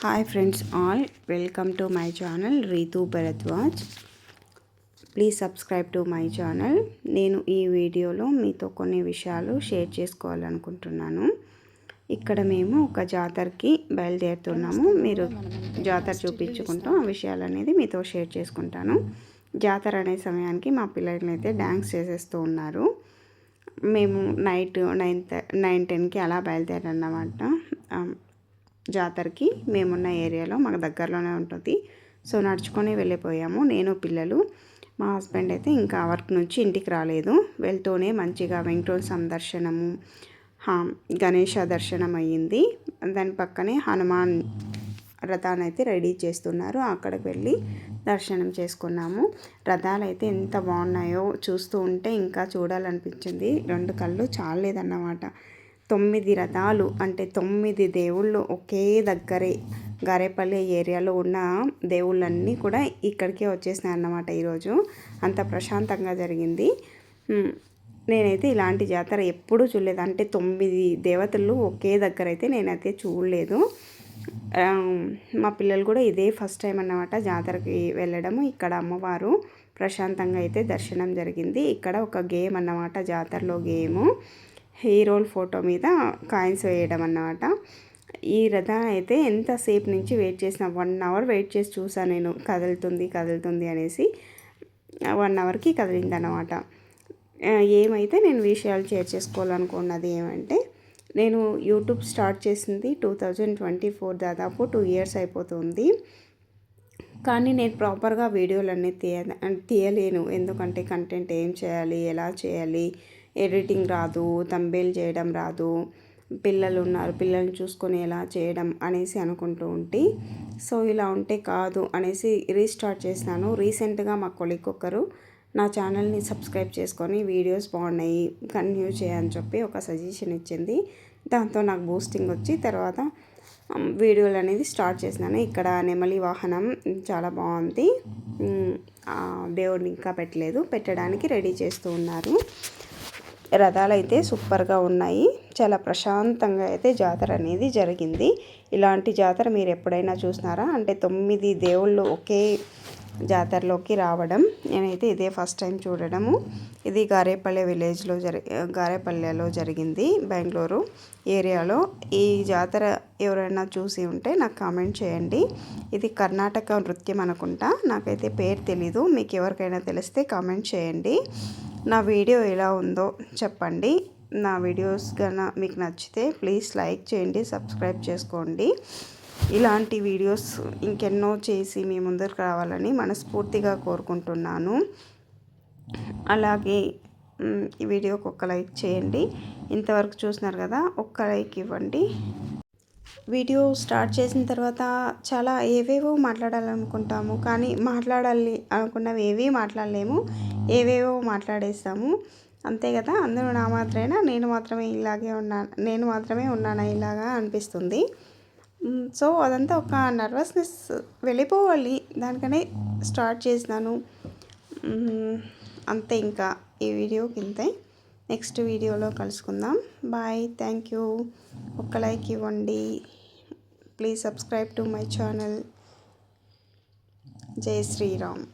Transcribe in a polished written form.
Hi friends all, welcome to my channel Ritu Bharadwaj. Please subscribe to my channel. నేను ఈ వీడియోలో మీతో కొన్ని విషయాలు షేర్ చేసుకోవాలనుకుంటున్నాను. ఇక్కడ మేము ఒక జాతరకి బయలుదేరుతున్నాము. మీరు జాతర చూపించుకుంటూ ఆ విషయాలు అనేది మీతో షేర్ చేసుకుంటాను. జాతర అనే సమయానికి మా పిల్లలు అయితే డ్యాన్స్ చేసేస్తూ ఉన్నారు. మేము నైట్ 9-10కి అలా బయలుదేరన్నమాట. జాతరకి మేమున్న ఏరియాలో మాకు దగ్గరలోనే ఉంటుంది. సో నడుచుకొని వెళ్ళిపోయాము, నేను పిల్లలు. మా హస్బెండ్ అయితే ఇంకా వర్క్ నుంచి ఇంటికి రాలేదు. వెళ్తూనే మంచిగా వెంకటేశ్వర స్వామి దర్శనము, గణేష దర్శనం అయ్యింది. దాని పక్కనే హనుమాన్ రథాన్ని అయితే రెడీ చేస్తున్నారు. అక్కడికి వెళ్ళి దర్శనం చేసుకున్నాము. రథాలు అయితే ఎంత బాగున్నాయో చూస్తూ ఉంటే ఇంకా చూడాలనిపించింది. 2 కళ్ళు చాలేదన్నమాట. 9 రథాలు అంటే 9 దేవుళ్ళు ఒకే దగ్గరే. గారేపల్లి ఏరియాలో ఉన్న దేవుళ్ళన్నీ కూడా ఇక్కడికే వచ్చేసినాయి అన్నమాట. ఈరోజు అంత ప్రశాంతంగా జరిగింది. నేనైతే ఇలాంటి జాతర ఎప్పుడూ చూడలేదు. అంటే 9 దేవతలు ఒకే దగ్గర అయితే నేనైతే చూడలేదు. మా పిల్లలు కూడా ఇదే ఫస్ట్ టైం అన్నమాట జాతరకి వెళ్ళడము. ఇక్కడ అమ్మవారు ప్రశాంతంగా అయితే దర్శనం జరిగింది. ఇక్కడ ఒక గేమ్ అన్నమాట, జాతరలో గేము. హీరోల ఫోటో మీద కాయిన్స్ వేయడం అన్నమాట. ఈ రథం అయితే ఎంతసేపు నుంచి వెయిట్ చేసిన, 1 అవర్ వెయిట్ చేసి చూసాను నేను. కదులుతుంది అనేసి 1 అవర్కి కదిలింది అన్నమాట. ఏమైతే నేను విషయాలు షేర్ చేసుకోవాలనుకున్నది ఏమంటే, నేను యూట్యూబ్ స్టార్ట్ చేసింది 2024, దాదాపు 2 ఇయర్స్ అయిపోతుంది. కానీ నేను ప్రాపర్గా వీడియోలన్నీ తీయలేను. ఎందుకంటే కంటెంట్ ఏం చేయాలి, ఎలా చేయాలి, ఎడిటింగ్ రాదు, థంబ్నెయిల్ చేయడం రాదు, పిల్లలు ఉన్నారు, పిల్లల్ని చూసుకొని ఎలా చేయడం అనేసి అనుకుంటూ ఉంటే, సో ఇలా ఉంటే కాదు అనేసి రీస్టార్ట్ చేసినాను. రీసెంట్గా మా కొలీగ్ ఒకరు నా ఛానల్ని సబ్స్క్రైబ్ చేసుకొని వీడియోస్ బాగున్నాయి, కంటిన్యూ చేయని చెప్పి ఒక సజెషన్ ఇచ్చింది. దాంతో నాకు బూస్టింగ్ వచ్చి తర్వాత వీడియోలు అనేది స్టార్ట్ చేసినాను. ఇక్కడ నెమలి వాహనం చాలా బాగుంది. దేవుడిని ఇంకా పెట్టడానికి రెడీ చేస్తూ ఉన్నారు. రథాలు అయితే సూపర్గా ఉన్నాయి. చాలా ప్రశాంతంగా అయితే జాతర అనేది జరిగింది. ఇలాంటి జాతర మీరు ఎప్పుడైనా చూసినారా? అంటే 9 దేవుళ్ళు ఒకే జాతరలోకి రావడం నేనైతే ఇదే ఫస్ట్ టైం చూడడము. ఇది గారేపల్లె విలేజ్లో గారేపల్లెలో జరిగింది, బెంగళూరు ఏరియాలో. ఈ జాతర ఎవరైనా చూసి ఉంటే నాకు కామెంట్ చేయండి. ఇది కర్ణాటక నృత్యం అనుకుంటా, నాకైతే పేరు తెలీదు. మీకు ఎవరికైనా తెలిస్తే కామెంట్ చేయండి. నా వీడియో ఎలా ఉందో చెప్పండి. నా వీడియోస్ కన్నా మీకు నచ్చితే ప్లీజ్ లైక్ చేయండి, సబ్స్క్రైబ్ చేసుకోండి. ఇలాంటి వీడియోస్ ఇంకెన్నో చేసి మీ ముందరకు రావాలని మనస్ఫూర్తిగా కోరుకుంటున్నాను. అలాగే ఈ వీడియోకి ఒక లైక్ చేయండి. ఇంతవరకు చూసినారు కదా, ఒక్క లైక్ ఇవ్వండి. వీడియో స్టార్ట్ చేసిన తర్వాత చాలా ఏవేవో మాట్లాడాలనుకుంటాము, కానీ మాట్లాడాలి అనుకున్నవి ఏవీ మాట్లాడలేము, ఏవేవో మాట్లాడేస్తాము. అంతే కదా, అందరూ నా మాత్రమేనా, నేను మాత్రమే ఉన్నానా ఇలాగా అనిపిస్తుంది. సో అదంతా ఒక నర్వస్నెస్ వెళ్ళిపోవాలి, దానికనే స్టార్ట్ చేసినాను అంతే. ఇంకా ఈ వీడియోకి ఇంతే. నెక్స్ట్ వీడియోలో కలుసుకుందాం. Bye, thank you. ఒక్క లైక్ ఇవ్వండి. Please subscribe to my channel. జై శ్రీరామ్.